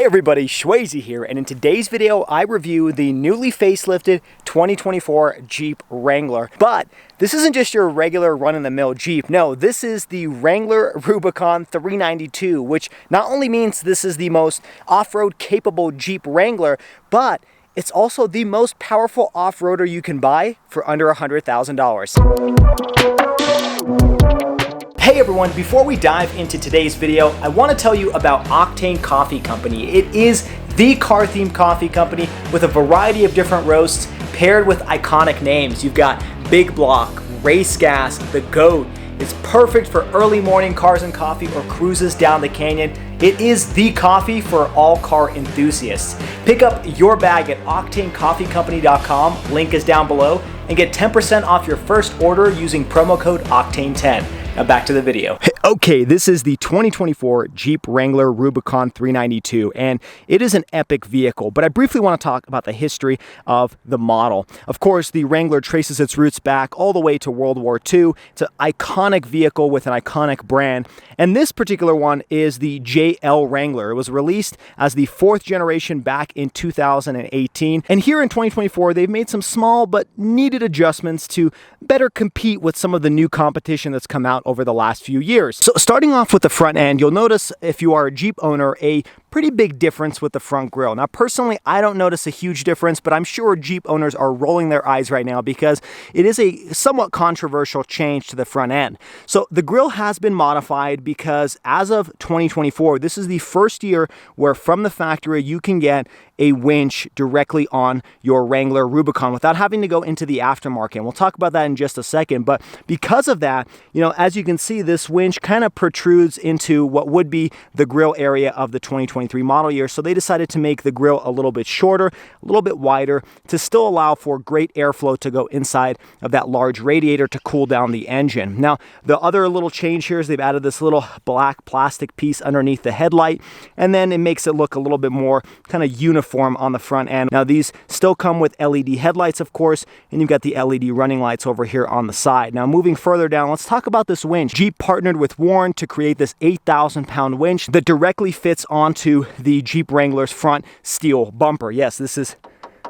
everybody, Shwazy here, and in today's video I review the newly facelifted 2024 Jeep Wrangler. But this isn't just your regular run-of-the-mill Jeep. No, this is the Wrangler Rubicon 392, which not only means this is the most off-road capable Jeep Wrangler, but it's also the most powerful off-roader you can buy for under $100,000. Hey everyone, before we dive into today's video, I want to tell you about Octane Coffee Company. It is the car-themed coffee company with a variety of different roasts paired with iconic names. You've got Big Block, Race Gas, The Goat. It's perfect for early morning cars and coffee or cruises down the canyon. It is the coffee for all car enthusiasts. Pick up your bag at OctaneCoffeeCompany.com, link is down below, and get 10% off your first order using promo code Octane10. Now back to the video. Okay, this is the 2024 Jeep Wrangler Rubicon 392, and it is an epic vehicle, but I briefly want to talk about the history of the model. Of course, the Wrangler traces its roots back all the way to World War II. It's an iconic vehicle with an iconic brand, and this particular one is the JL Wrangler. It was released as the fourth generation back in 2018, and here in 2024, they've made some small but needed adjustments to better compete with some of the new competition that's come out over the last few years. So starting off with the front end, you'll notice if you are a Jeep owner, a pretty big difference with the front grille. Now personally, I don't notice a huge difference, but I'm sure Jeep owners are rolling their eyes right now because it is a somewhat controversial change to the front end. So the grille has been modified because as of 2024, this is the first year where from the factory you can get a winch directly on your Wrangler Rubicon without having to go into the aftermarket. And we'll talk about that in just a second. But because of that, you know, as you can see, this winch kind of protrudes into what would be the grille area of the 2023 model year. So they decided to make the grille a little bit shorter, a little bit wider to still allow for great airflow to go inside of that large radiator to cool down the engine. Now, the other little change here is they've added this little black plastic piece underneath the headlight, and then it makes it look a little bit more kind of uniform on the front end. Now these still come with LED headlights, of course, and you've got the LED running lights over here on the side. Now moving further down, let's talk about this winch. Jeep partnered with Warren to create this 8,000-pound winch that directly fits onto the Jeep Wrangler's front steel bumper. Yes, this is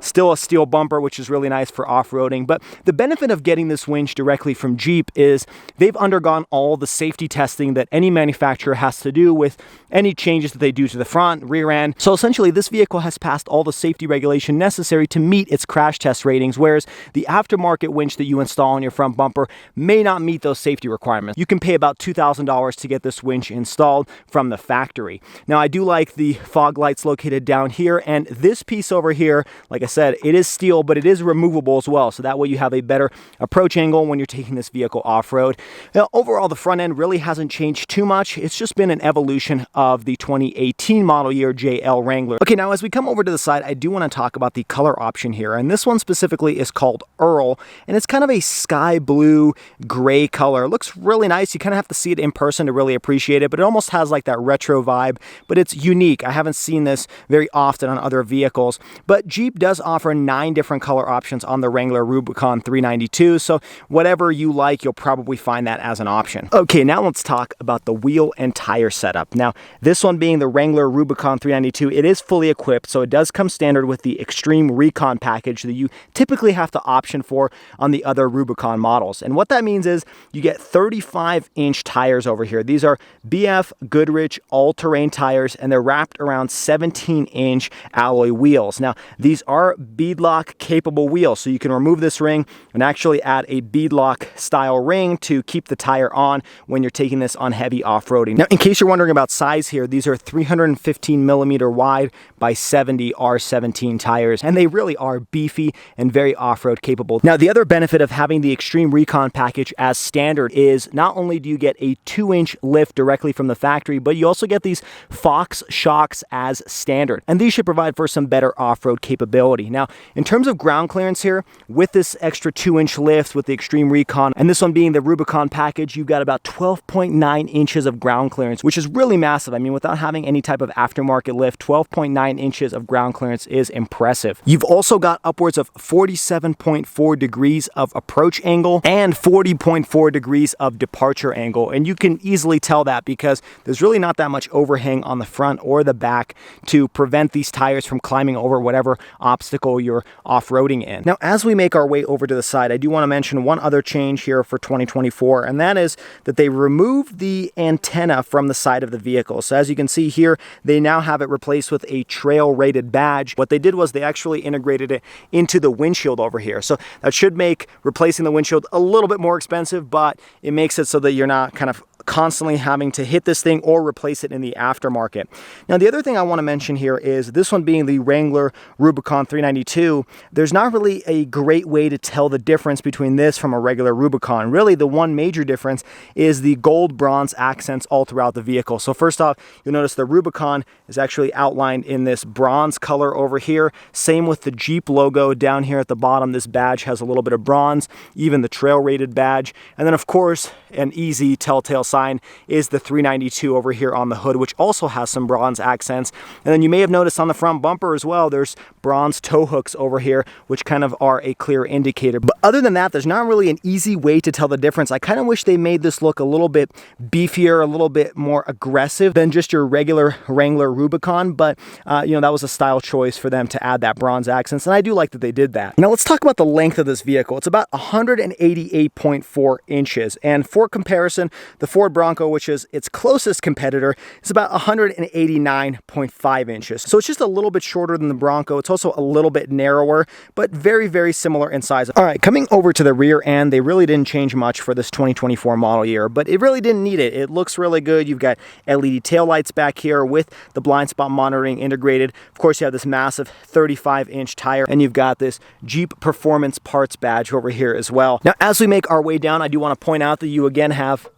still a steel bumper, which is really nice for off-roading. But the benefit of getting this winch directly from Jeep is they've undergone all the safety testing that any manufacturer has to do with any changes that they do to the front, rear end. So essentially, this vehicle has passed all the safety regulation necessary to meet its crash test ratings, whereas the aftermarket winch that you install on your front bumper may not meet those safety requirements. You can pay about $2,000 to get this winch installed from the factory. Now, I do like the fog lights located down here, and this piece over here, like I said, it is steel, but it is removable as well. So that way you have a better approach angle when you're taking this vehicle off-road. Now, overall, the front end really hasn't changed too much. It's just been an evolution of the 2018 model year JL Wrangler. Okay, now as we come over to the side, I do want to talk about the color option here. And this one specifically is called Earl, and it's kind of a sky blue gray color. It looks really nice. You kind of have to see it in person to really appreciate it, but it almost has like that retro vibe, but it's unique. I haven't seen this very often on other vehicles, but Jeep does offer 9 different color options on the Wrangler Rubicon 392, so whatever you like, you'll probably find that as an option. Okay, now let's talk about the wheel and tire setup. Now, this one being the Wrangler Rubicon 392, it is fully equipped, so it does come standard with the Extreme Recon package that you typically have to option for on the other Rubicon models. And what that means is you get 35-inch tires over here. These are BF Goodrich all-terrain tires, and they're wrapped around 17-inch alloy wheels. Now, these are beadlock capable wheels, so you can remove this ring and actually add a beadlock style ring to keep the tire on when you're taking this on heavy off-roading. Now, in case you're wondering about size here, these are 315 millimeter wide by 70 R17 tires, and they really are beefy and very off-road capable. Now, the other benefit of having the Extreme Recon package as standard is not only do you get a 2-inch lift directly from the factory, but you also get these Fox shocks as standard, and these should provide for some better off-road capability. capability. Now, in terms of ground clearance here, with this extra 2-inch lift with the Extreme Recon, and this one being the Rubicon package, you've got about 12.9 inches of ground clearance, which is really massive. I mean, without having any type of aftermarket lift, 12.9 inches of ground clearance is impressive. You've also got upwards of 47.4 degrees of approach angle and 40.4 degrees of departure angle. And you can easily tell that because there's really not that much overhang on the front or the back to prevent these tires from climbing over whatever obstacle you're off-roading in. Now, as we make our way over to the side, I do want to mention one other change here for 2024, and that is that they removed the antenna from the side of the vehicle. So as you can see here, they now have it replaced with a trail rated badge. What they did was they actually integrated it into the windshield over here. So that should make replacing the windshield a little bit more expensive, but it makes it so that you're not kind of constantly having to hit this thing or replace it in the aftermarket. Now, the other thing I want to mention here is this one being the Wrangler Rubicon 392. There's not really a great way to tell the difference between this from a regular Rubicon. Really, the one major difference is the gold bronze accents all throughout the vehicle. So first off, you'll notice the Rubicon is actually outlined in this bronze color over here. Same with the Jeep logo down here at the bottom. This badge has a little bit of bronze, even the trail rated badge. And then of course, an easy telltale sign is the 392 over here on the hood, which also has some bronze accents. And then you may have noticed on the front bumper as well, there's bronze tow hooks over here, which kind of are a clear indicator. But other than that, there's not really an easy way to tell the difference. I kind of wish they made this look a little bit beefier, a little bit more aggressive than just your regular Wrangler Rubicon. But you know, that was a style choice for them to add that bronze accents, and I do like that they did that. Now let's talk about the length of this vehicle. It's about 188.4 inches, and for comparison, the Ford Bronco, which is its closest competitor, is about 189.5 inches. So it's just a little bit shorter than the Bronco. It's also a little bit narrower, but very, very similar in size. All right, coming over to the rear end, they really didn't change much for this 2024 model year, but it really didn't need it. It looks really good. You've got LED taillights back here with the blind spot monitoring integrated. Of course, you have this massive 35-inch tire, and you've got this Jeep Performance Parts badge over here as well. Now, as we make our way down, I do want to point out that you again have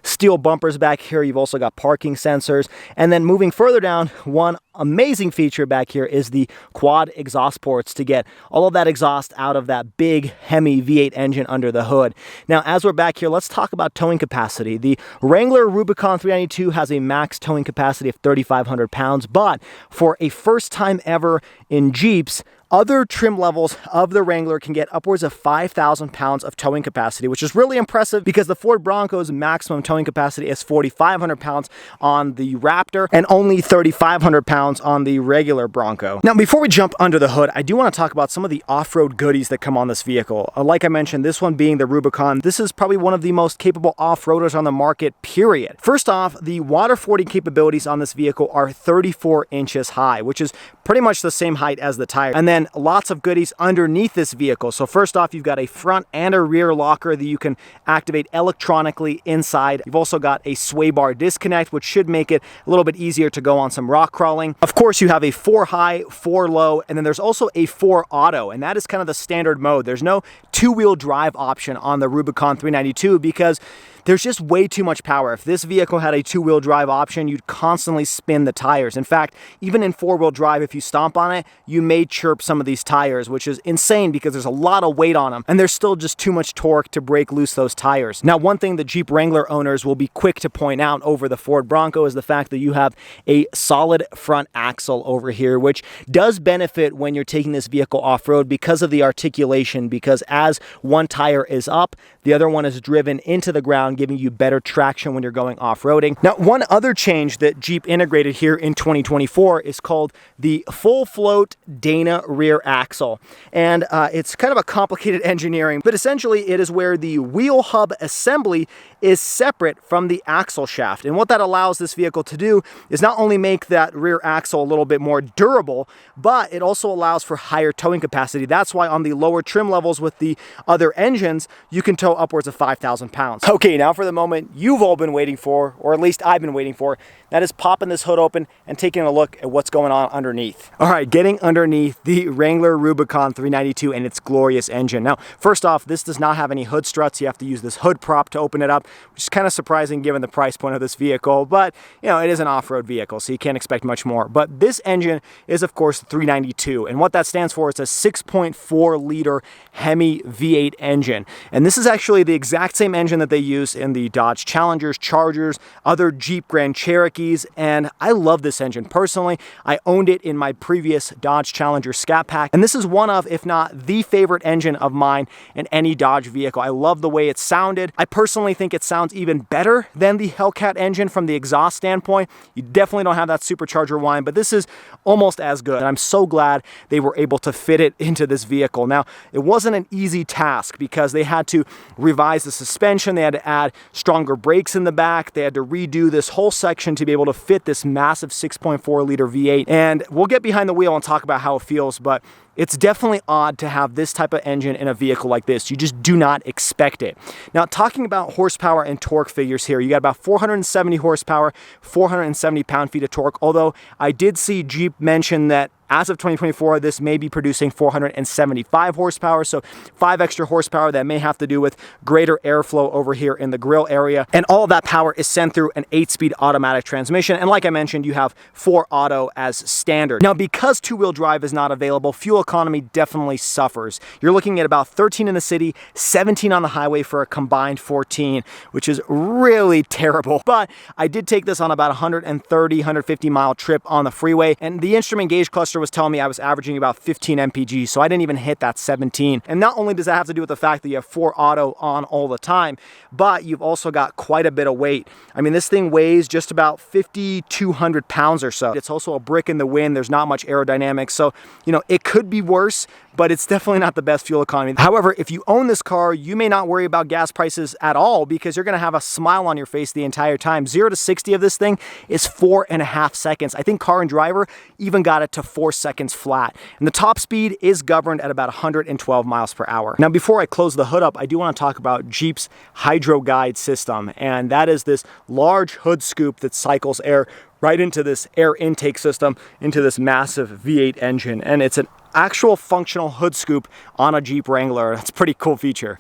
steel bumpers back here. You've also got parking sensors. And then moving further down, one amazing feature back here is the quad exhaust ports to get all of that exhaust out of that big Hemi V8 engine under the hood. Now, as we're back here, let's talk about towing capacity. The Wrangler Rubicon 392 has a max towing capacity of 3,500 pounds, but for a first time ever in Jeeps, other trim levels of the Wrangler can get upwards of 5,000 pounds of towing capacity, which is really impressive because the Ford Bronco's maximum towing capacity is 4,500 pounds on the Raptor and only 3,500 pounds on the regular Bronco. Now, before we jump under the hood, I do want to talk about some of the off-road goodies that come on this vehicle. Like I mentioned, this one being the Rubicon, this is probably one of the most capable off-roaders on the market, period. First off, the water fording capabilities on this vehicle are 34 inches high, which is pretty much the same height as the tire. And then lots of goodies underneath this vehicle. So first off, you've got a front and a rear locker that you can activate electronically inside. You've also got a sway bar disconnect, which should make it a little bit easier to go on some rock crawling. Of course, you have a 4 high, 4 low, and then there's also a 4 auto, and that is kind of the standard mode. There's no two-wheel drive option on the Rubicon 392 because there's just way too much power. If this vehicle had a two-wheel drive option, you'd constantly spin the tires. In fact, even in four-wheel drive, if you stomp on it, you may chirp some of these tires, which is insane because there's a lot of weight on them, and there's still just too much torque to break loose those tires. Now, one thing the Jeep Wrangler owners will be quick to point out over the Ford Bronco is the fact that you have a solid front axle over here, which does benefit when you're taking this vehicle off-road because of the articulation, because as one tire is up, the other one is driven into the ground, giving you better traction when you're going off-roading. Now, one other change that Jeep integrated here in 2024 is called the full float Dana rear axle. And it's kind of a complicated engineering, but essentially it is where the wheel hub assembly is separate from the axle shaft. And what that allows this vehicle to do is not only make that rear axle a little bit more durable, but it also allows for higher towing capacity. That's why on the lower trim levels with the other engines, you can tow upwards of 5,000 pounds. Okay, now now for the moment you've all been waiting for, or at least I've been waiting for. That is popping this hood open and taking a look at what's going on underneath. All right, getting underneath the Wrangler Rubicon 392 and its glorious engine. Now, first off, this does not have any hood struts. You have to use this hood prop to open it up, which is kind of surprising given the price point of this vehicle, but you know, it is an off-road vehicle, so you can't expect much more. But this engine is, of course, 392, and what that stands for is a 6.4 liter Hemi V8 engine. And this is actually the exact same engine that they use in the Dodge Challengers, Chargers, other Jeep Grand Cherokees, and I love this engine personally. I owned it in my previous Dodge Challenger Scat Pack, and this is one of, if not the favorite engine of mine in any Dodge vehicle. I love the way it sounded. I personally think it sounds even better than the Hellcat engine from the exhaust standpoint. You definitely don't have that supercharger whine, but this is almost as good, and I'm so glad they were able to fit it into this vehicle. Now, it wasn't an easy task because they had to revise the suspension, they had to add stronger brakes in the back, they had to redo this whole section to be able to fit this massive 6.4 liter V8, and we'll get behind the wheel and talk about how it feels, but it's definitely odd to have this type of engine in a vehicle like this. You just do not expect it. Now, talking about horsepower and torque figures here, you got about 470 horsepower, 470 pound-feet of torque, although I did see Jeep mention that as of 2024, this may be producing 475 horsepower, so 5 extra horsepower that may have to do with greater airflow over here in the grill area. And all of that power is sent through an 8-speed automatic transmission. And like I mentioned, you have 4 auto as standard. Now, because two-wheel drive is not available, fuel economy definitely suffers. You're looking at about 13 in the city, 17 on the highway for a combined 14, which is really terrible. But I did take this on about 130, 150 mile trip on the freeway, and the instrument gauge cluster was telling me I was averaging about 15 mpg, so I didn't even hit that 17. And not only does that have to do with the fact that you have 4 auto on all the time, but you've also got quite a bit of weight. I mean, this thing weighs just about 5,200 pounds or so. It's also a brick in the wind. There's not much aerodynamics, so you know, it could be worse, but it's definitely not the best fuel economy. However, if you own this car, you may not worry about gas prices at all because you're gonna have a smile on your face the entire time. 0 to 60 of this thing is 4.5 seconds. I think Car and Driver even got it to 4 seconds flat. And the top speed is governed at about 112 miles per hour. Now, before I close the hood up, I do wanna talk about Jeep's Hydro Guide system. And that is this large hood scoop that cycles air right into this air intake system, into this massive V8 engine. And it's an actual functional hood scoop on a Jeep Wrangler. That's a pretty cool feature.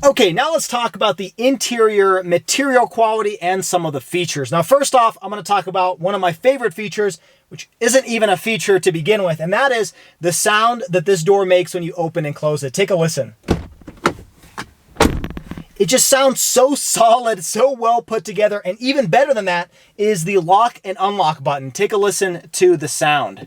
Okay, now let's talk about the interior material quality and some of the features. Now, first off, I'm going to talk about one of my favorite features, which isn't even a feature to begin with, and that is the sound that this door makes when you open and close it. Take a listen. It just sounds so solid, so well put together, and even better than that is the lock and unlock button. Take a listen to the sound.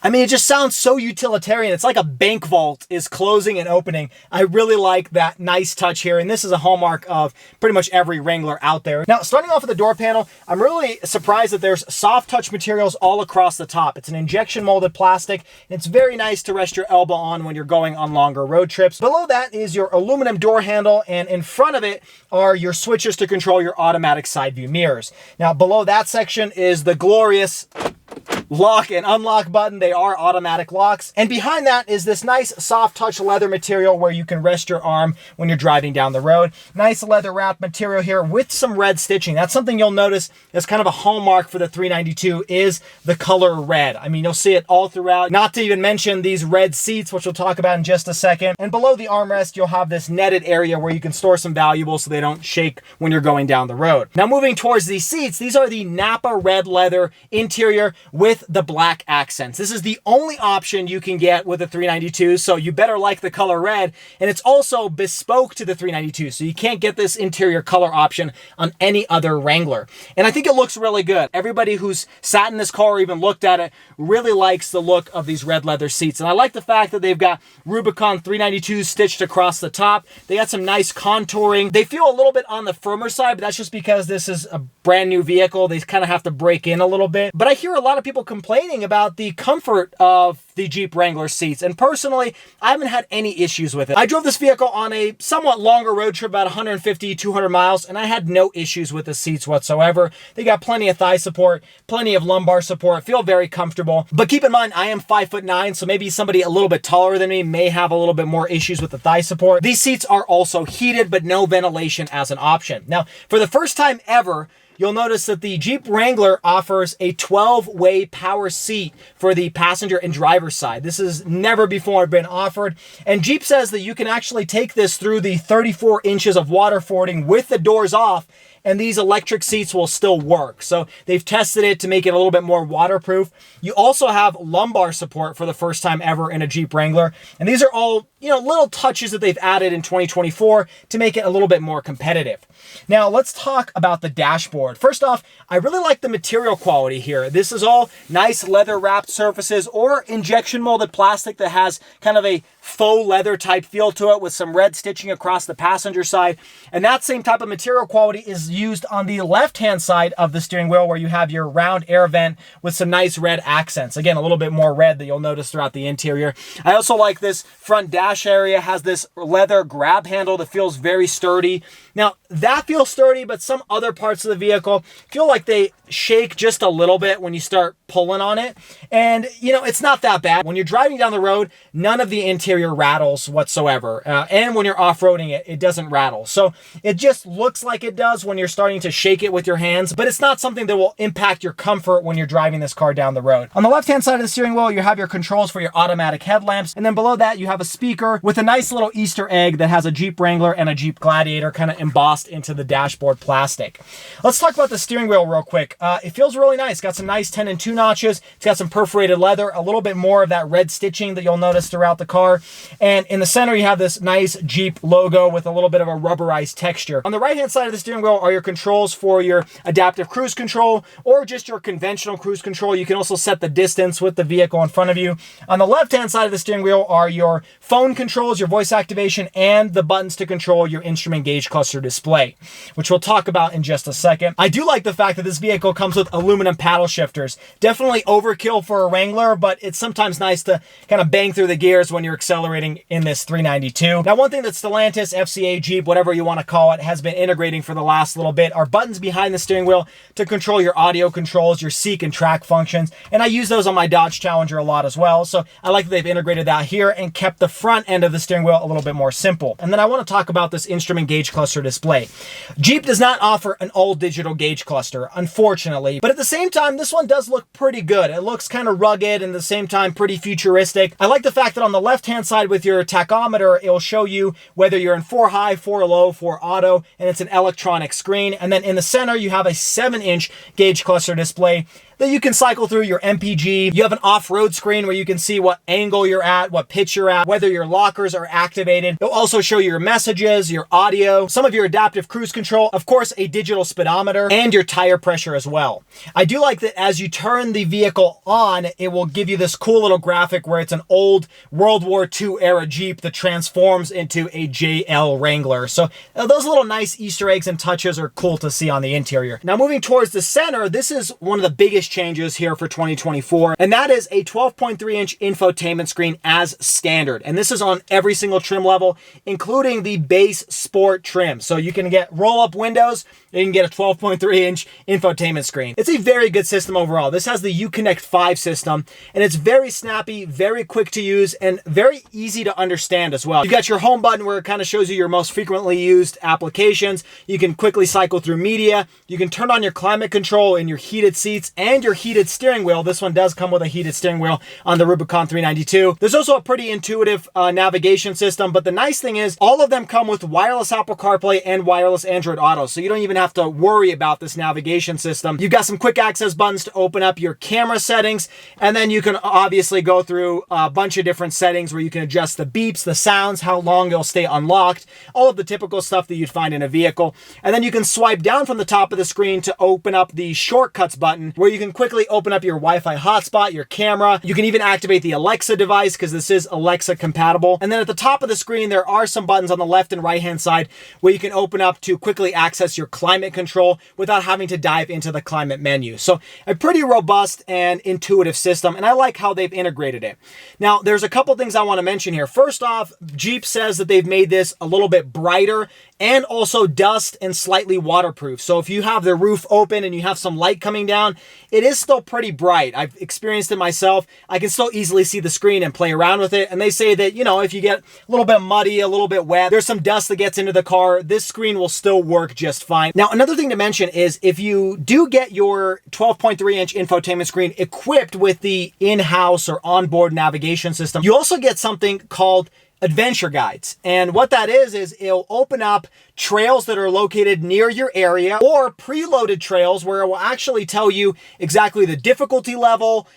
I mean, it just sounds so utilitarian. It's like a bank vault is closing and opening. I really like that nice touch here, and this is a hallmark of pretty much every Wrangler out there. Now, starting off with the door panel, I'm really surprised that there's soft touch materials all across the top. It's an injection molded plastic, and it's very nice to rest your elbow on when you're going on longer road trips. Below that is your aluminum door handle, and in front of it are your switches to control your automatic side view mirrors. Now, below that section is the glorious lock and unlock button. They are automatic locks. And behind that is this nice soft touch leather material where you can rest your arm when you're driving down the road. Nice leather wrapped material here with some red stitching. That's something you'll notice is kind of a hallmark for the 392 is the color red. I mean, you'll see it all throughout. Not to even mention these red seats, which we'll talk about in just a second. And below the armrest, you'll have this netted area where you can store some valuables so they don't shake when you're going down the road. Now, moving towards these seats, these are the Napa red leather interior with the black accents. This is the only option you can get with the 392, so you better like the color red, and it's also bespoke to the 392, so you can't get this interior color option on any other Wrangler. And I think it looks really good. Everybody who's sat in this car or even looked at it really likes the look of these red leather seats, and I like the fact that they've got Rubicon 392 stitched across the top. They got some nice contouring. They feel a little bit on the firmer side, but that's just because this is a brand new vehicle. They kind of have to break in a little bit. But I hear a lot of people people complaining about the comfort of the Jeep Wrangler seats, and personally, I haven't had any issues with it. I drove this vehicle on a somewhat longer road trip, about 150, 200 miles, and I had no issues with the seats whatsoever. They got plenty of thigh support, plenty of lumbar support, feel very comfortable. But keep in mind, I am 5'9", so maybe somebody a little bit taller than me may have a little bit more issues with the thigh support. These seats are also heated, but no ventilation as an option. Now, for the first time ever, you'll notice that the Jeep Wrangler offers a 12-way power seat for the passenger and driver side. This has never before been offered. And Jeep says that you can actually take this through the 34 inches of water fording with the doors off, and these electric seats will still work. So they've tested it to make it a little bit more waterproof. You also have lumbar support for the first time ever in a Jeep Wrangler. And these are all, little touches that they've added in 2024 to make it a little bit more competitive. Now, let's talk about the dashboard. First off, I really like the material quality here. This is all nice leather wrapped surfaces or injection molded plastic that has kind of a faux leather type feel to it with some red stitching across the passenger side. And that same type of material quality is used on the left-hand side of the steering wheel, where you have your round air vent with some nice red accents. Again, a little bit more red that you'll notice throughout the interior. I also like this front dash area has this leather grab handle that feels very sturdy. Now, that feels sturdy, but some other parts of the vehicle feel like they shake just a little bit when you start pulling on it. And, it's not that bad. When you're driving down the road, none of the interior rattles whatsoever. And when you're off-roading it, it doesn't rattle. So it just looks like it does when you're starting to shake it with your hands, but it's not something that will impact your comfort when you're driving this car down the road. On the left-hand side of the steering wheel, you have your controls for your automatic headlamps. And then below that, you have a speaker with a nice little Easter egg that has a Jeep Wrangler and a Jeep Gladiator kind of embossed into the dashboard plastic. Let's talk about the steering wheel real quick. It feels really nice. Got some nice 10 and 2 notches. It's got some perforated leather, a little bit more of that red stitching that you'll notice throughout the car. And in the center, you have this nice Jeep logo with a little bit of a rubberized texture. On the right-hand side of the steering wheel are your controls for your adaptive cruise control or just your conventional cruise control. You can also set the distance with the vehicle in front of you. On the left-hand side of the steering wheel are your phone controls, your voice activation, and the buttons to control your instrument gauge cluster display, which we'll talk about in just a second. I do like the fact that this vehicle comes with aluminum paddle shifters. Definitely overkill for a Wrangler, but it's sometimes nice to kind of bang through the gears when you're accelerating in this 392. Now, one thing that Stellantis, FCA, Jeep, whatever you want to call it, has been integrating for the last little bit are buttons behind the steering wheel to control your audio controls, your seek and track functions. And I use those on my Dodge Challenger a lot as well. So I like that they've integrated that here and kept the front end of the steering wheel a little bit more simple. And then I want to talk about this instrument gauge cluster display. Jeep does not offer an all digital gauge cluster, unfortunately, but at the same time, this one does look pretty good. It looks kind of rugged and at the same time pretty futuristic. I like the fact that on the left-hand side with your tachometer, it'll show you whether you're in 4 high, 4 low, 4 auto, and it's an electronic screen. And then in the center, you have a 7-inch gauge cluster display that you can cycle through your MPG. You have an off-road screen where you can see what angle you're at, what pitch you're at, whether your lockers are activated. It'll also show you your messages, your audio, some of your adaptive cruise control, of course, a digital speedometer, and your tire pressure as well. I do like that as you turn the vehicle on, it will give you this cool little graphic where it's an old World War II era Jeep that transforms into a JL Wrangler. So those little nice Easter eggs and touches are cool to see on the interior. Now, moving towards the center, this is one of the biggest changes here for 2024, and that is a 12.3-inch infotainment screen as standard. And this is on every single trim level, including the base sport trim. So you can get roll-up windows, you can get a 12.3-inch infotainment screen. It's a very good system overall. This has the Uconnect 5 system, and it's very snappy, very quick to use, and very easy to understand as well. You've got your home button where it kind of shows you your most frequently used applications. You can quickly cycle through media. You can turn on your climate control in your heated seats and your heated steering wheel. This one does come with a heated steering wheel on the Rubicon 392. There's also a pretty intuitive navigation system, but the nice thing is all of them come with wireless Apple CarPlay and wireless Android Auto, so you don't even have to worry about this navigation system. You've got some quick access buttons to open up your camera settings, and then you can obviously go through a bunch of different settings where you can adjust the beeps, the sounds, how long it'll stay unlocked, all of the typical stuff that you'd find in a vehicle. And then you can swipe down from the top of the screen to open up the shortcuts button where you can quickly open up your Wi-Fi hotspot, your camera. You can even activate the Alexa device because this is Alexa compatible. And then at the top of the screen, there are some buttons on the left and right hand side where you can open up to quickly access your climate climate control without having to dive into the climate menu. So a pretty robust and intuitive system, and I like how they've integrated it. Now, there's a couple things I want to mention here. First off, Jeep says that they've made this a little bit brighter and also dust and slightly waterproof. So if you have the roof open and you have some light coming down, it is still pretty bright. I've experienced it myself. I can still easily see the screen and play around with it. And they say that, you know, if you get a little bit muddy, a little bit wet, there's some dust that gets into the car, this screen will still work just fine. Now, another thing to mention is if you do get your 12.3-inch infotainment screen equipped with the in-house or onboard navigation system, you also get something called adventure guides. And what that is it'll open up trails that are located near your area or preloaded trails where it will actually tell you exactly the difficulty level,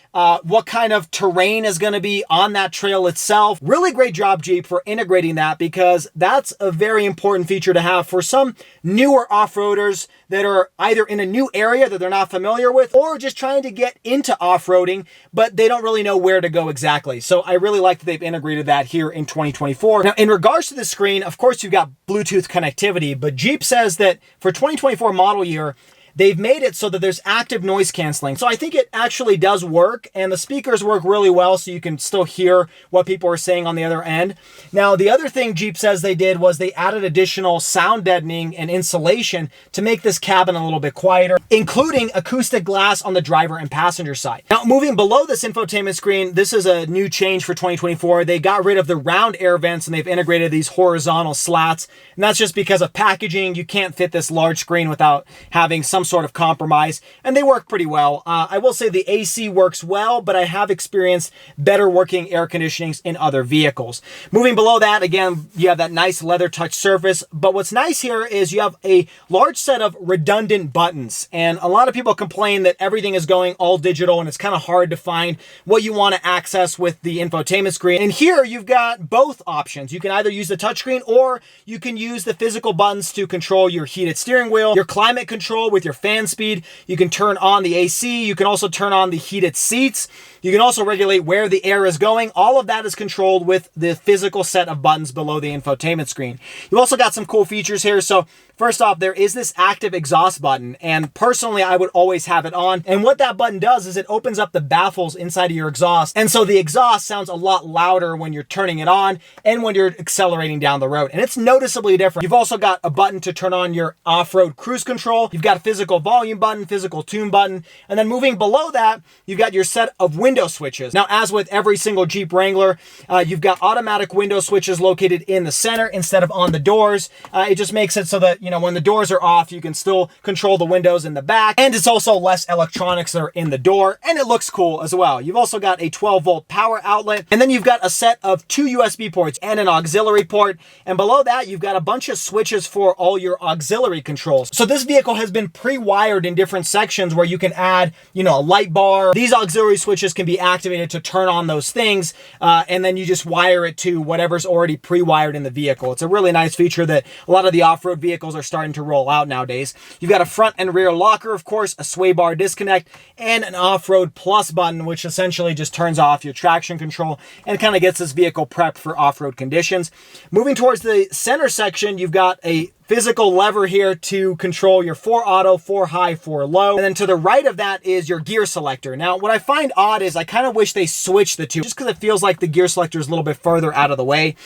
what kind of terrain is going to be on that trail itself. Really great job, Jeep, for integrating that, because that's a very important feature to have for some newer off-roaders that are either in a new area that they're not familiar with or just trying to get into off-roading, but they don't really know where to go exactly. So I really like that they've integrated that here in 2024. Now, in regards to the screen, of course, you've got Bluetooth connectivity, but Jeep says that for 2024 model year, they've made it so that there's active noise canceling. So I think it actually does work, and the speakers work really well, so you can still hear what people are saying on the other end. Now, the other thing Jeep says they did was they added additional sound deadening and insulation to make this cabin a little bit quieter, including acoustic glass on the driver and passenger side. Now, moving below this infotainment screen, this is a new change for 2024. They got rid of the round air vents and they've integrated these horizontal slats. And that's just because of packaging. You can't fit this large screen without having some sort of compromise, and they work pretty well. I will say the AC works well, but I have experienced better working air conditionings in other vehicles. Moving below that, again, you have that nice leather touch surface, but what's nice here is you have a large set of redundant buttons, and a lot of people complain that everything is going all digital and it's kind of hard to find what you want to access with the infotainment screen. And here you've got both options. You can either use the touchscreen or you can use the physical buttons to control your heated steering wheel, your climate control with your fan speed. You can turn on the AC. You can also turn on the heated seats. You can also regulate where the air is going. All of that is controlled with the physical set of buttons below the infotainment screen. You've also got some cool features here. So first off, there is this active exhaust button, and personally, I would always have it on. And what that button does is it opens up the baffles inside of your exhaust. And so the exhaust sounds a lot louder when you're turning it on and when you're accelerating down the road. And it's noticeably different. You've also got a button to turn on your off-road cruise control. You've got a physical volume button, physical tune button. And then moving below that, you've got your set of window switches. Now, as with every single Jeep Wrangler, you've got automatic window switches located in the center instead of on the doors. It just makes it so that, you know, when the doors are off, you can still control the windows in the back. And it's also less electronics that are in the door. And it looks cool as well. You've also got a 12-volt power outlet. And then you've got a set of 2 USB ports and an auxiliary port. And below that, you've got a bunch of switches for all your auxiliary controls. So this vehicle has been pre-wired in different sections where you can add, you know, a light bar. These auxiliary switches can be activated to turn on those things, and then you just wire it to whatever's already pre-wired in the vehicle. It's a really nice feature that a lot of the off-road vehicles are starting to roll out nowadays. You've got a front and rear locker, of course, a sway bar disconnect, and an off-road plus button, which essentially just turns off your traction control and kind of gets this vehicle prepped for off-road conditions. Moving towards the center section, you've got a physical lever here to control your 4 auto, 4 high, 4 low. And then to the right of that is your gear selector. Now, what I find odd is I kind of wish they switched the two, just because it feels like the gear selector is a little bit further out of the way.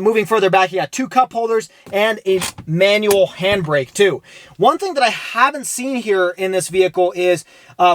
Moving further back, you got 2 cup holders and a manual handbrake too. One thing that I haven't seen here in this vehicle is,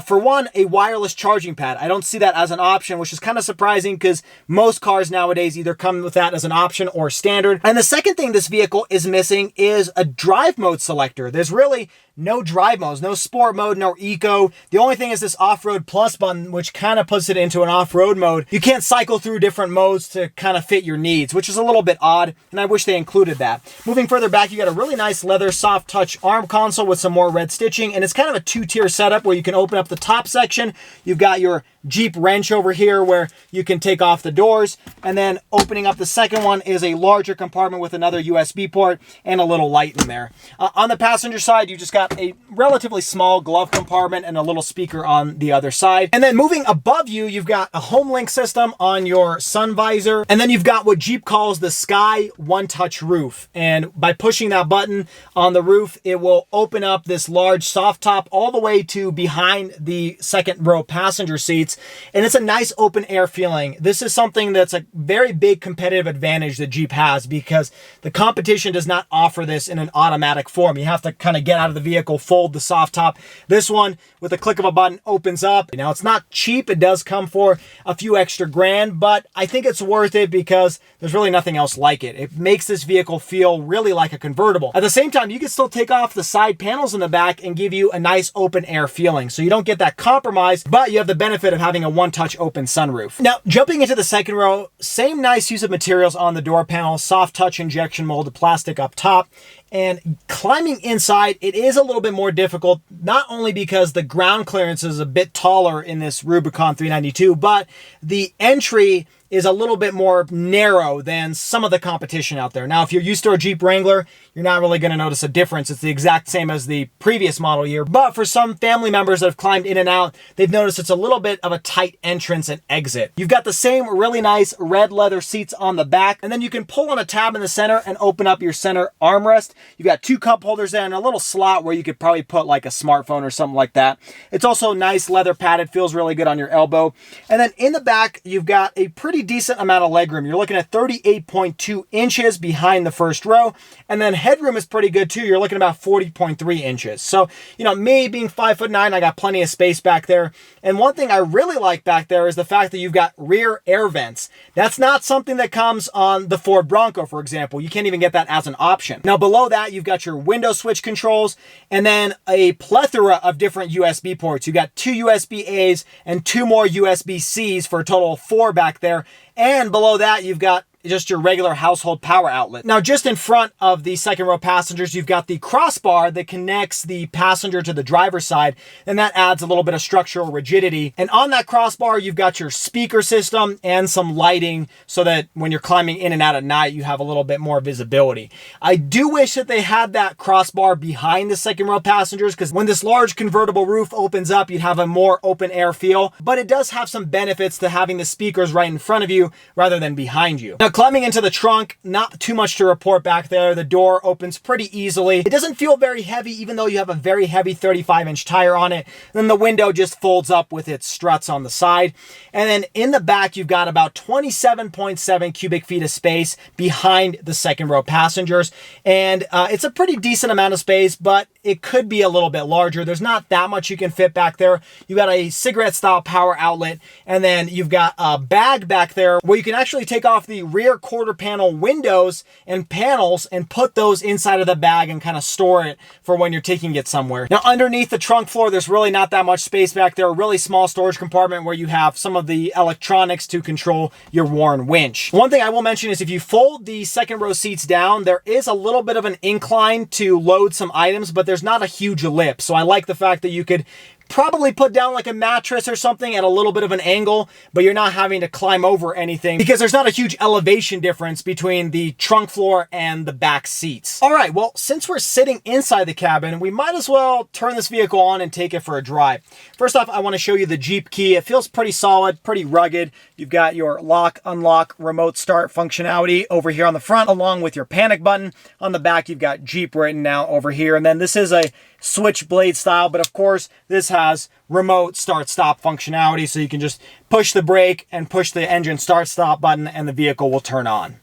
for one, a wireless charging pad. I don't see that as an option, which is kind of surprising because most cars nowadays either come with that as an option or standard. And the second thing this vehicle is missing is a drive mode selector. There's really no drive modes, no sport mode, no eco. The only thing is this off-road plus button, which kind of puts it into an off-road mode. You can't cycle through different modes to kind of fit your needs, which is a little bit odd, and I wish they included that. Moving further back, you got a really nice leather soft touch arm console with some more red stitching, and it's kind of a 2-tier setup where you can open up the top section. You've got your Jeep wrench over here where you can take off the doors, and then opening up the second one is a larger compartment with another USB port and a little light in there. On the passenger side, you just got got a relatively small glove compartment and a little speaker on the other side. And then moving above you, you've got a home link system on your sun visor. And then you've got what Jeep calls the Sky One Touch Roof. And by pushing that button on the roof, it will open up this large soft top all the way to behind the second row passenger seats. And it's a nice open air feeling. This is something that's a very big competitive advantage that Jeep has, because the competition does not offer this in an automatic form. You have to kind of get out of the vehicle, fold the soft top. This one, with a click of a button, opens up. Now, it's not cheap. It does come for a few extra grand, but I think it's worth it because there's really nothing else like it. It makes this vehicle feel really like a convertible. At the same time, you can still take off the side panels in the back and give you a nice open air feeling. So you don't get that compromise, but you have the benefit of having a one-touch open sunroof. Now, jumping into the second row, same nice use of materials on the door panel, soft touch injection molded plastic up top. And climbing inside, it is a little bit more difficult, not only because the ground clearance is a bit taller in this Rubicon 392, but the entry is a little bit more narrow than some of the competition out there. Now, if you're used to a Jeep Wrangler, you're not really going to notice a difference. It's the exact same as the previous model year. But for some family members that have climbed in and out, they've noticed it's a little bit of a tight entrance and exit. You've got the same really nice red leather seats on the back, and then you can pull on a tab in the center and open up your center armrest. You've got two cup holders there and a little slot where you could probably put like a smartphone or something like that. It's also nice leather padded, feels really good on your elbow. And then in the back, you've got a pretty decent amount of legroom. You're looking at 38.2 inches behind the first row, and then headroom is pretty good too. You're looking at about 40.3 inches. So, you know, me being 5'9", I got plenty of space back there. And one thing I really like back there is the fact that you've got rear air vents. That's not something that comes on the Ford Bronco, for example. You can't even get that as an option. Now, below that, you've got your window switch controls and then a plethora of different USB ports. You got 2 USB-A's and 2 more USB-C's for a total of 4 back there. And below that, you've got just your regular household power outlet. Now, just in front of the second row passengers, you've got the crossbar that connects the passenger to the driver's side, and that adds a little bit of structural rigidity. And on that crossbar, you've got your speaker system and some lighting so that when you're climbing in and out at night, you have a little bit more visibility. I do wish that they had that crossbar behind the second row passengers, because when this large convertible roof opens up, you'd have a more open air feel, but it does have some benefits to having the speakers right in front of you rather than behind you. Now, climbing into the trunk, not too much to report back there. The door opens pretty easily. It doesn't feel very heavy, even though you have a very heavy 35-inch tire on it. Then the window just folds up with its struts on the side. And then in the back, you've got about 27.7 cubic feet of space behind the second row passengers. And it's a pretty decent amount of space, but it could be a little bit larger. There's not that much you can fit back there. You've got a cigarette-style power outlet, and then you've got a bag back there where you can actually take off the rear quarter panel windows and panels and put those inside of the bag and kind of store it for when you're taking it somewhere. Now, underneath the trunk floor, there's really not that much space back there. A really small storage compartment where you have some of the electronics to control your Warn winch. One thing I will mention is if you fold the second row seats down, there is a little bit of an incline to load some items, but there's not a huge lip. So I like the fact that you could probably put down like a mattress or something at a little bit of an angle, but you're not having to climb over anything because there's not a huge elevation difference between the trunk floor and the back seats. All right, well, since we're sitting inside the cabin, we might as well turn this vehicle on and take it for a drive. First off, I want to show you the Jeep key. It feels pretty solid, pretty rugged. You've got your lock, unlock, remote start functionality over here on the front, along with your panic button. On the back, you've got Jeep written now over here. And then this is a switchblade style, but of course, this has remote start-stop functionality, so you can just push the brake and push the engine start-stop button and the vehicle will turn on.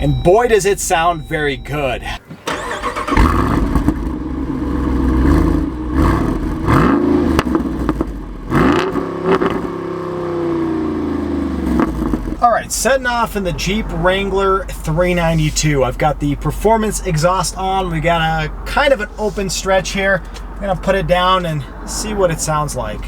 And boy, does it sound very good. All right, setting off in the Jeep Wrangler 392. I've got the performance exhaust on. We got a kind of an open stretch here. I'm gonna put it down and see what it sounds like.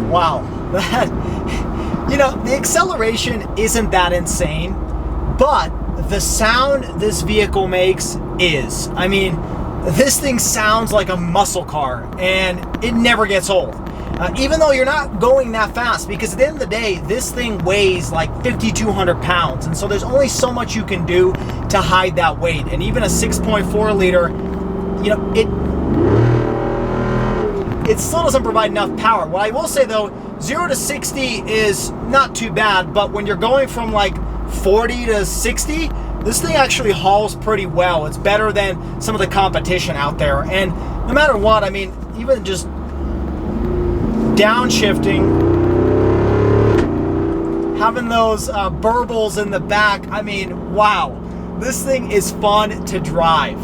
Wow, that, you know, the acceleration isn't that insane, but the sound this vehicle makes is. I mean, this thing sounds like a muscle car, and it never gets old. even though you're not going that fast, because at the end of the day, this thing weighs like 5,200 pounds. And so there's only so much you can do to hide that weight. And even a 6.4 liter, you know, it still doesn't provide enough power. What I will say though, 0 to 60 is not too bad, but when you're going from like 40 to 60, this thing actually hauls pretty well. It's better than some of the competition out there. And no matter what, I mean, even just downshifting, having those burbles in the back, I mean, wow, this thing is fun to drive.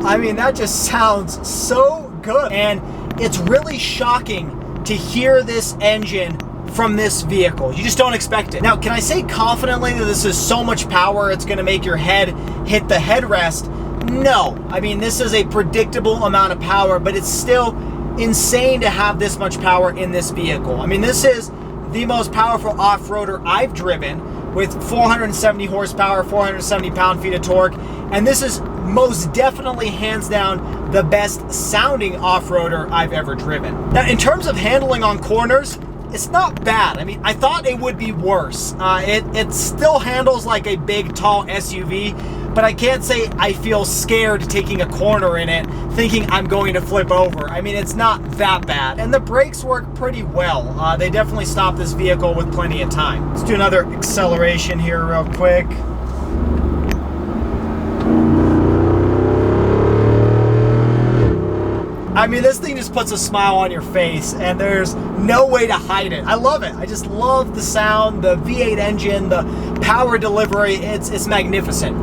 I mean, that just sounds so good. And it's really shocking to hear this engine from this vehicle. You just don't expect it. Now, can I say confidently that this is so much power it's gonna make your head hit the headrest? No. I mean, this is a predictable amount of power, but it's still insane to have this much power in this vehicle. I mean, this is the most powerful off-roader I've driven, with 470 horsepower, 470 pound-feet of torque, and this is most definitely, hands down, the best sounding off-roader I've ever driven. Now, in terms of handling on corners, it's not bad. I mean, I thought it would be worse. It still handles like a big, tall SUV, but I can't say I feel scared taking a corner in it, thinking I'm going to flip over. I mean, it's not that bad. And the brakes work pretty well. They definitely stop this vehicle with plenty of time. Let's do another acceleration here real quick. I mean, this thing just puts a smile on your face, and there's no way to hide it. I love it. I just love the sound, the V8 engine, the power delivery. It's magnificent.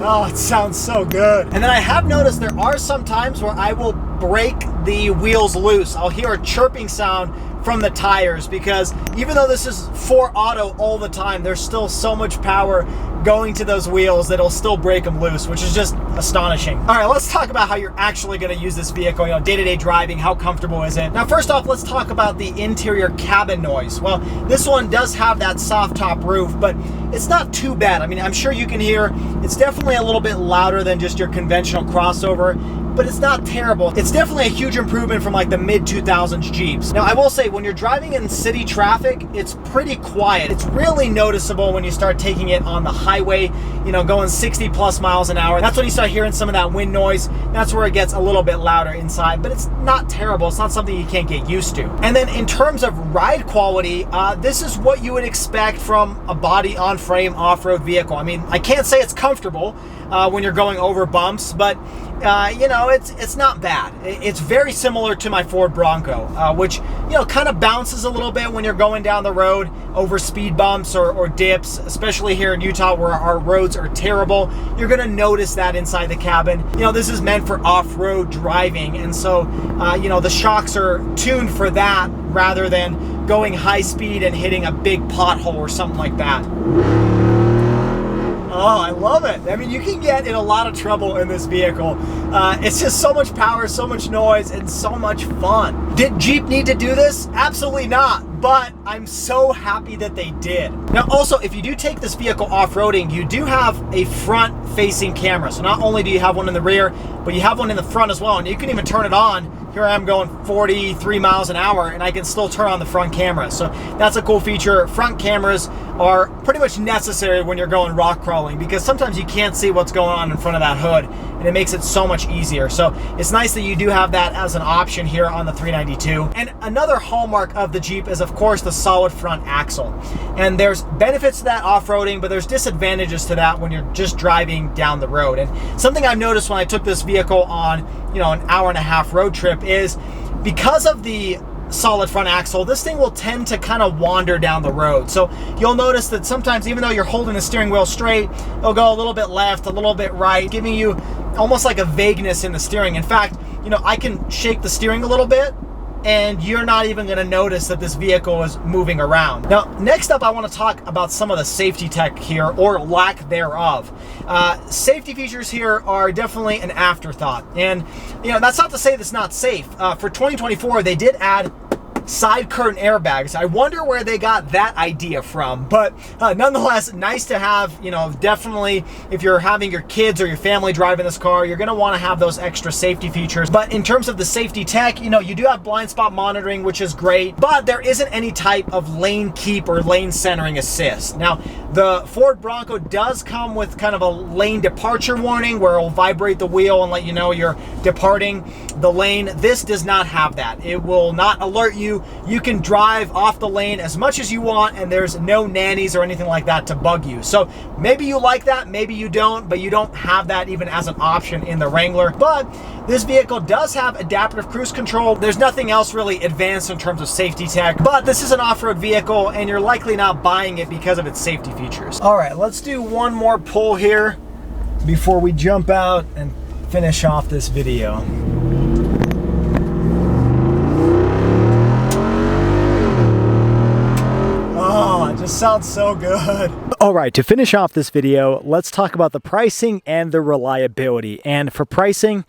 Oh, it sounds so good. And then I have noticed there are some times where I will break the wheels loose. I'll hear a chirping sound from the tires, because even though this is 4 auto all the time, there's still so much power going to those wheels that it'll still break them loose, which is just astonishing. All right, let's talk about how you're actually going to use this vehicle, you know, day-to-day driving. How comfortable is it? Now, first off, let's talk about the interior cabin noise. Well, this one does have that soft top roof, but it's not too bad. I mean, I'm sure you can hear it's definitely a little bit louder than just your conventional crossover, but it's not terrible. It's definitely a huge improvement from like the mid-2000s Jeeps. Now, I will say, when you're driving in city traffic, it's pretty quiet. It's really noticeable when you start taking it on the highway, you know, going 60 plus miles an hour. That's when you start hearing some of that wind noise. That's where it gets a little bit louder inside, but it's not terrible. It's not something you can't get used to. And then in terms of ride quality, this is what you would expect from a body-on-frame off-road vehicle. I mean, I can't say it's comfortable when you're going over bumps, but you know, it's not bad. It's very similar to my Ford Bronco, which, you know, kind of bounces a little bit when you're going down the road over speed bumps or dips, especially here in Utah where our roads are terrible. You're gonna notice that inside the cabin. You know, this is meant for off-road driving, and so you know, the shocks are tuned for that rather than going high speed and hitting a big pothole or something like that. Oh, I love it. I mean, you can get in a lot of trouble in this vehicle. It's just so much power, so much noise, and so much fun. Did Jeep need to do this? Absolutely not, but I'm so happy that they did. Now, also, if you do take this vehicle off-roading, you do have a front-facing camera. So not only do you have one in the rear, but you have one in the front as well, and you can even turn it on. Here I am going 43 miles an hour, and I can still turn on the front camera. So that's a cool feature. Front cameras are pretty much necessary when you're going rock crawling, because sometimes you can't see what's going on in front of that hood, and it makes it so much easier. So it's nice that you do have that as an option here on the 392. And another hallmark of the Jeep is, of course, the solid front axle. And there's benefits to that off-roading, but there's disadvantages to that when you're just driving down the road. And something I've noticed when I took this vehicle on, you know, an hour-and-a-half road trip is, because of the solid front axle, this thing will tend to kind of wander down the road. So you'll notice that sometimes, even though you're holding the steering wheel straight, it'll go a little bit left, a little bit right, giving you almost like a vagueness in the steering. In fact, you know, I can shake the steering a little bit, and you're not even going to notice that this vehicle is moving around. Now, next up, I want to talk about some of the safety tech here, or lack thereof. Safety features here are definitely an afterthought. And, you know, that's not to say that's not safe. For 2024, they did add side curtain airbags. I wonder where they got that idea from, but nonetheless, nice to have. You know, definitely if you're having your kids or your family driving this car, you're gonna wanna have those extra safety features. But in terms of the safety tech, you know, you do have blind spot monitoring, which is great, but there isn't any type of lane keep or lane centering assist. Now, the Ford Bronco does come with kind of a lane departure warning where it'll vibrate the wheel and let you know you're departing the lane. This does not have that. It will not alert you. You can drive off the lane as much as you want, and there's no nannies or anything like that to bug you. So maybe you like that, maybe you don't, but you don't have that even as an option in the Wrangler. But this vehicle does have adaptive cruise control. There's nothing else really advanced in terms of safety tech, but this is an off-road vehicle and you're likely not buying it because of its safety features. All right, let's do one more pull here before we jump out and finish off this video. Oh, it just sounds so good. All right, to finish off this video, let's talk about the pricing and the reliability. And for pricing,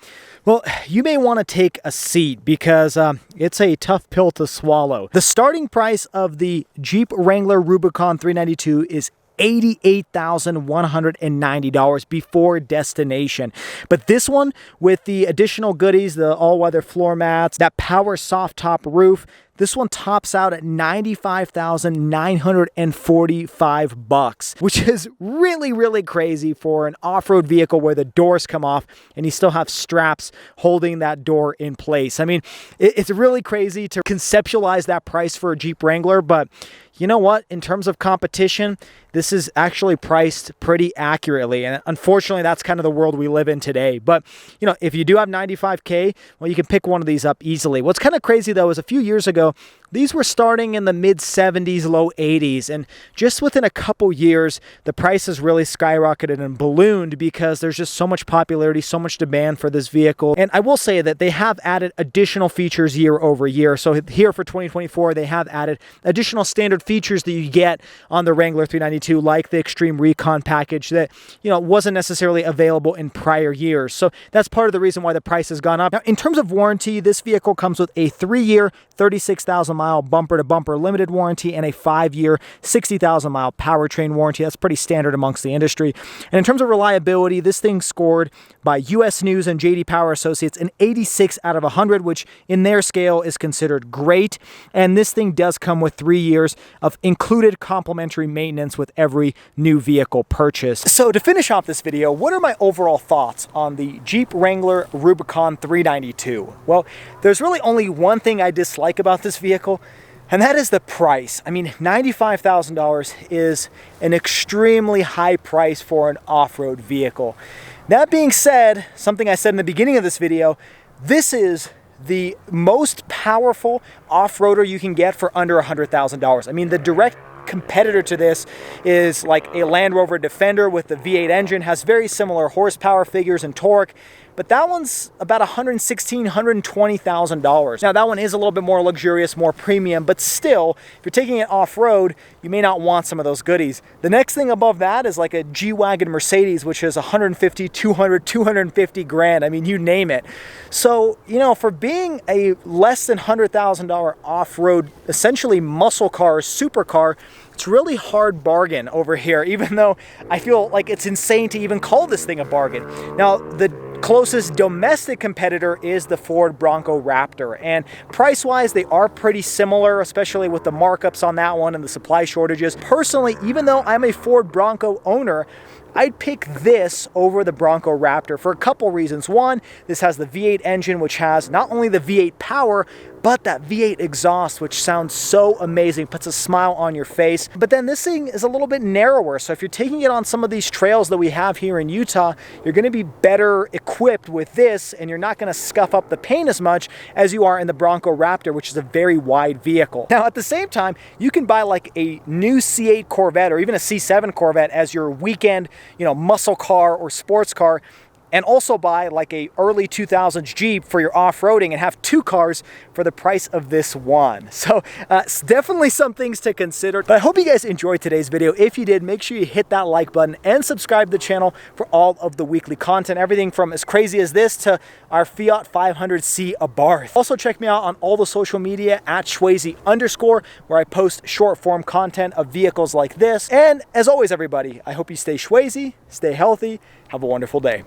well, you may want to take a seat because it's a tough pill to swallow. The starting price of the Jeep Wrangler Rubicon 392 is $88,190 before destination. But this one, with the additional goodies, the all-weather floor mats, that power soft top roof, this one tops out at $95,945, which is really, really crazy for an off-road vehicle where the doors come off and you still have straps holding that door in place. I mean, it's really crazy to conceptualize that price for a Jeep Wrangler, but you know what? In terms of competition, this is actually priced pretty accurately. And unfortunately, that's kind of the world we live in today. But, you know, if you do have $95K, well, you can pick one of these up easily. What's kind of crazy, though, is a few years ago, these were starting in the mid-70s, low 80s. And just within a couple years, the prices really skyrocketed and ballooned because there's just so much popularity, so much demand for this vehicle. And I will say that they have added additional features year over year. So here for 2024, they have added additional standard features that you get on the Wrangler 392, like the Extreme Recon package that, you know, wasn't necessarily available in prior years. So that's part of the reason why the price has gone up. Now, in terms of warranty, this vehicle comes with a 3-year, 36,000-mile bumper-to-bumper limited warranty and a 5-year, 60,000-mile powertrain warranty. That's pretty standard amongst the industry. And in terms of reliability, this thing scored by US News and JD Power Associates an 86 out of 100, which in their scale is considered great. And this thing does come with 3 years of included complimentary maintenance with every new vehicle purchase. So to finish off this video, what are my overall thoughts on the Jeep Wrangler Rubicon 392? Well, there's really only one thing I dislike about this vehicle, and that is the price. I mean, $95,000 is an extremely high price for an off-road vehicle. That being said, something I said in the beginning of this video, this is the most powerful off-roader you can get for under $100,000. I mean, the direct competitor to this is like a Land Rover Defender with the V8 engine, has very similar horsepower figures and torque, but that one's about $116,000, $120,000. Now that one is a little bit more luxurious, more premium, but still, if you're taking it off-road, you may not want some of those goodies. The next thing above that is like a G-Wagon Mercedes, which is 150, 200, 250 grand. I mean, you name it. So, you know, for being a less than $100,000 off-road, essentially muscle car, supercar, it's a really hard bargain over here, even though I feel like it's insane to even call this thing a bargain. Now, the closest domestic competitor is the Ford Bronco Raptor, and price-wise, they are pretty similar, especially with the markups on that one and the supply shortages. Personally, even though I'm a Ford Bronco owner, I'd pick this over the Bronco Raptor for a couple reasons. One, this has the V8 engine, which has not only the V8 power, but that V8 exhaust, which sounds so amazing, puts a smile on your face. But then this thing is a little bit narrower, so if you're taking it on some of these trails that we have here in Utah, you're gonna be better equipped with this, and you're not gonna scuff up the paint as much as you are in the Bronco Raptor, which is a very wide vehicle. Now, at the same time, you can buy like a new C8 Corvette or even a C7 Corvette as your weekend, you know, muscle car or sports car, and also buy like a early 2000s Jeep for your off-roading and have two cars for the price of this one. So it's definitely some things to consider. But I hope you guys enjoyed today's video. If you did, make sure you hit that like button and subscribe to the channel for all of the weekly content, everything from as crazy as this to our Fiat 500C Abarth. Also check me out on all the social media at Shwazy_, where I post short form content of vehicles like this. And as always, everybody, I hope you stay Shwazy, stay healthy, have a wonderful day.